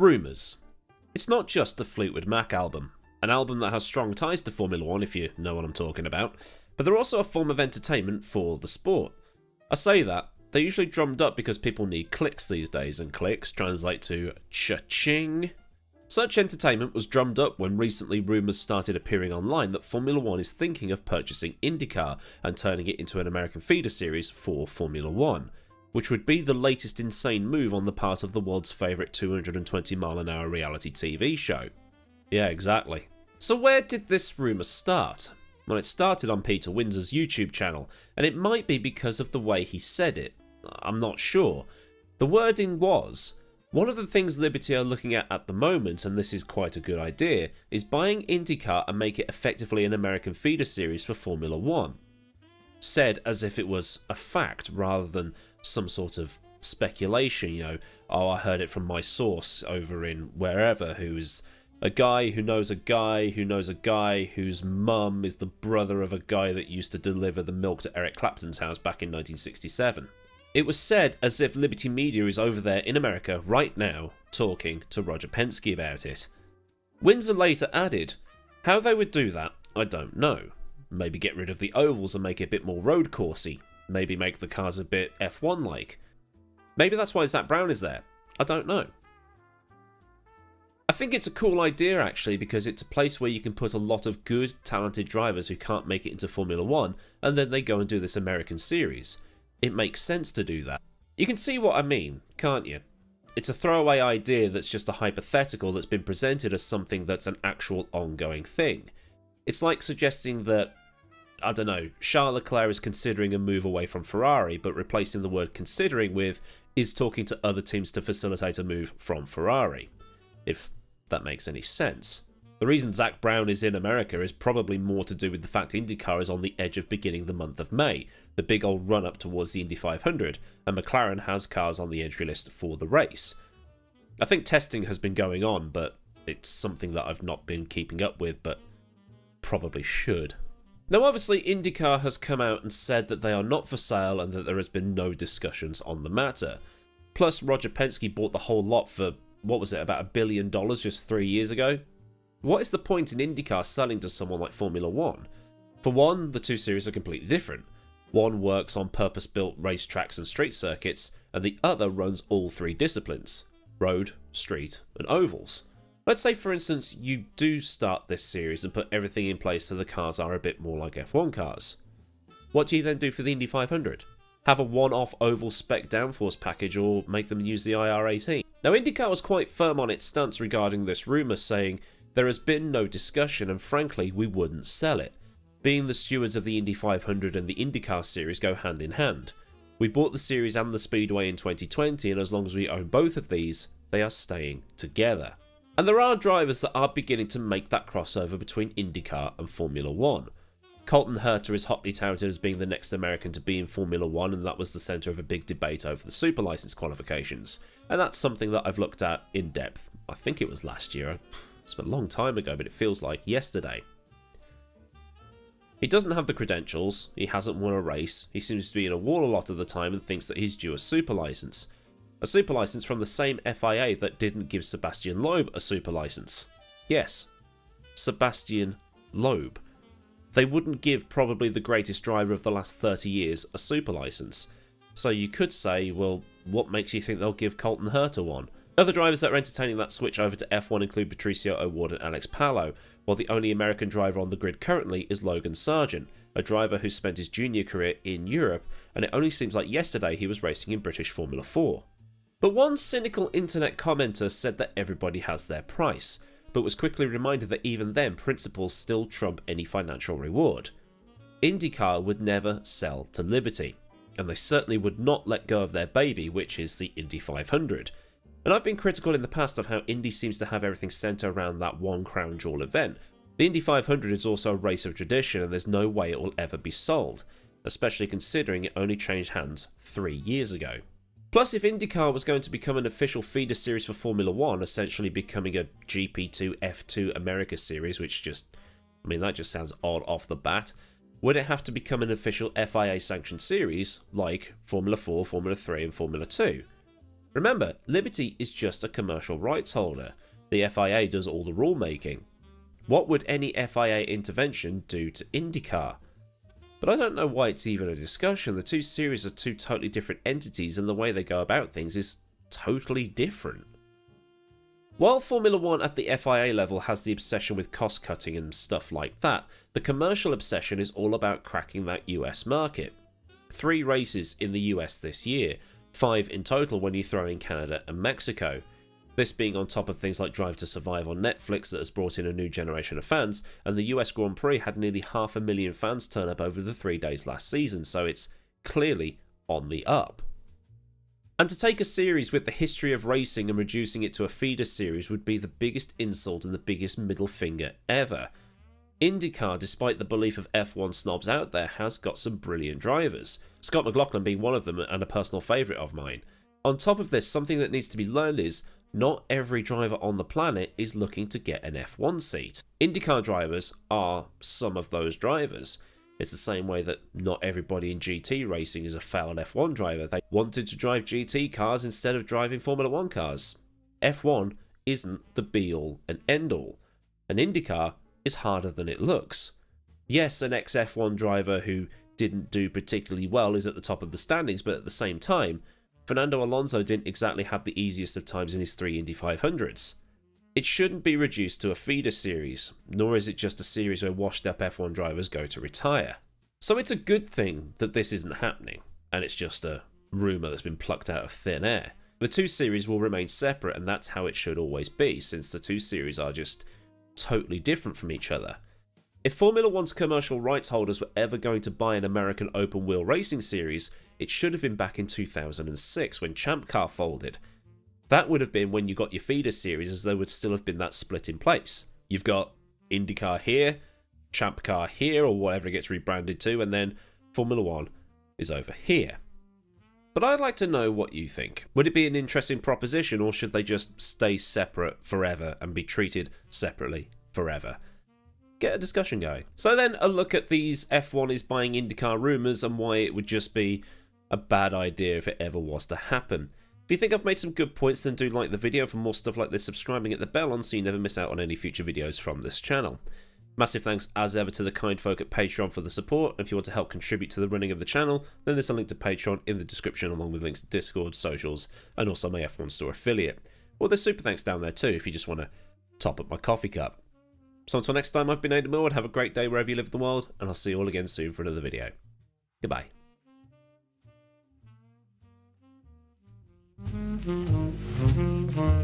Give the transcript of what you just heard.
Rumours. It's not just the Fleetwood Mac album, an album that has strong ties to Formula 1 if you know what I'm talking about, but they're also a form of entertainment for the sport. I say that, they're usually drummed up because people need clicks these days, and clicks translate to cha-ching. Such entertainment was drummed up when recently rumours started appearing online that Formula 1 is thinking of purchasing Indycar and turning it into an American feeder series for Formula 1, which would be the latest insane move on the part of the world's favourite 220-mile-an-hour reality TV show. Yeah, exactly. So where did this rumour start? Well, it started on Peter Windsor's YouTube channel, and it might be because of the way he said it. I'm not sure. The wording was, one of the things Liberty are looking at the moment, and this is quite a good idea, is buying Indycar and make it effectively an American feeder series for Formula 1. Said as if it was a fact rather than some sort of speculation, you know, oh, I heard it from my source over in wherever, who's a guy who knows a guy who knows a guy whose mum is the brother of a guy that used to deliver the milk to Eric Clapton's house back in 1967. It was said as if Liberty Media is over there in America right now talking to Roger Penske about it. Windsor later added, how they would do that, I don't know. Maybe get rid of the ovals and make it a bit more road coursey. Maybe make the cars a bit F1-like. Maybe that's why Zach Brown is there. I don't know. I think it's a cool idea actually, because it's a place where you can put a lot of good, talented drivers who can't make it into Formula 1 and then they go and do this American series. It makes sense to do that. You can see what I mean, can't you? It's a throwaway idea that's just a hypothetical that's been presented as something that's an actual ongoing thing. It's like suggesting that, I don't know, Charles Leclerc is considering a move away from Ferrari, but replacing the word considering with is talking to other teams to facilitate a move from Ferrari. If that makes any sense. The reason Zach Brown is in America is probably more to do with the fact Indycar is on the edge of beginning the month of May, the big old run up towards the Indy 500, and McLaren has cars on the entry list for the race. I think testing has been going on, but it's something that I've not been keeping up with, but probably should. Now obviously Indycar has come out and said that they are not for sale and that there has been no discussions on the matter. Plus Roger Penske bought the whole lot for, what was it, about $1 billion just 3 years ago? What is the point in Indycar selling to someone like Formula 1? For one, the two series are completely different. One works on purpose-built racetracks and street circuits, and the other runs all three disciplines: road, street, and ovals. Let's say, for instance, you do start this series and put everything in place so the cars are a bit more like F1 cars. What do you then do for the Indy 500? Have a one-off oval spec downforce package or make them use the IR18? Now IndyCar was quite firm on its stance regarding this rumour, saying, there has been no discussion and frankly we wouldn't sell it. Being the stewards of the Indy 500 and the IndyCar series go hand in hand. We bought the series and the Speedway in 2020 and as long as we own both of these, they are staying together. And there are drivers that are beginning to make that crossover between IndyCar and Formula 1. Colton Herta is hotly touted as being the next American to be in Formula 1, and that was the centre of a big debate over the super license qualifications. And that's something that I've looked at in depth. I think it was last year. It's a long time ago, but it feels like yesterday. He doesn't have the credentials, he hasn't won a race, he seems to be in a wall a lot of the time and thinks that he's due a super license. A super license from the same FIA that didn't give Sebastian Loeb a super license. Yes, Sebastian Loeb. They wouldn't give probably the greatest driver of the last 30 years a super license. So you could say, well, what makes you think they'll give Colton Herta one? Other drivers that are entertaining that switch over to F1 include Patricio O'Ward and Alex Palou, while the only American driver on the grid currently is Logan Sargent, a driver who spent his junior career in Europe, and it only seems like yesterday he was racing in British Formula 4. But one cynical internet commenter said that everybody has their price, but was quickly reminded that even then principles still trump any financial reward. IndyCar would never sell to Liberty, and they certainly would not let go of their baby, which is the Indy 500. And I've been critical in the past of how Indy seems to have everything centred around that one crown jewel event. The Indy 500 is also a race of tradition and there's no way it will ever be sold, especially considering it only changed hands 3 years ago. Plus, if IndyCar was going to become an official feeder series for Formula 1, essentially becoming a GP2 F2 America series, which just, I mean, that just sounds odd off the bat, would it have to become an official FIA sanctioned series like Formula 4, Formula 3 and Formula 2? Remember, Liberty is just a commercial rights holder. The FIA does all the rulemaking. What would any FIA intervention do to Indycar? But I don't know why it's even a discussion. The two series are two totally different entities and the way they go about things is totally different. While Formula 1 at the FIA level has the obsession with cost cutting and stuff like that, the commercial obsession is all about cracking that US market. 3 races in the US this year, 5 in total when you throw in Canada and Mexico. This being on top of things like Drive to Survive on Netflix that has brought in a new generation of fans, and the US Grand Prix had nearly 500,000 fans turn up over the 3 days last season, so it's clearly on the up. And to take a series with the history of racing and reducing it to a feeder series would be the biggest insult and the biggest middle finger ever. Indycar, despite the belief of F1 snobs out there, has got some brilliant drivers, Scott McLaughlin being one of them and a personal favourite of mine. On top of this, something that needs to be learned is not every driver on the planet is looking to get an F1 seat. Indycar drivers are some of those drivers. It's the same way that not everybody in GT racing is a failed F1 driver. They wanted to drive GT cars instead of driving Formula 1 cars. F1 isn't the be-all and end-all. An IndyCar is harder than it looks. Yes, an ex-F1 driver who didn't do particularly well is at the top of the standings, but at the same time, Fernando Alonso didn't exactly have the easiest of times in his 3 Indy 500s. It shouldn't be reduced to a feeder series, nor is it just a series where washed-up F1 drivers go to retire. So it's a good thing that this isn't happening, and it's just a rumour that's been plucked out of thin air. The 2 series will remain separate, and that's how it should always be, since the 2 series are just totally different from each other. If Formula 1's commercial rights holders were ever going to buy an American open-wheel racing series, it should have been back in 2006 when Champ Car folded. That would have been when you got your feeder series, as there would still have been that split in place. You've got IndyCar here, Champ Car here, or whatever it gets rebranded to, and then Formula 1 is over here. But I'd like to know what you think. Would it be an interesting proposition, or should they just stay separate forever and be treated separately forever? Get a discussion going. So then a look at these F1 is buying IndyCar rumours and why it would just be a bad idea if it ever was to happen. If you think I've made some good points, then do like the video. For more stuff like this, subscribing at the bell on so you never miss out on any future videos from this channel. Massive thanks as ever to the kind folk at Patreon for the support. If you want to help contribute to the running of the channel, then there's a link to Patreon in the description along with links to Discord, socials, and also my F1 Store affiliate. Well, there's super thanks down there too if you just want to top up my coffee cup. So until next time, I've been Millward. Have a great day wherever you live in the world, and I'll see you all again soon for another video. Goodbye. Mm-hmm.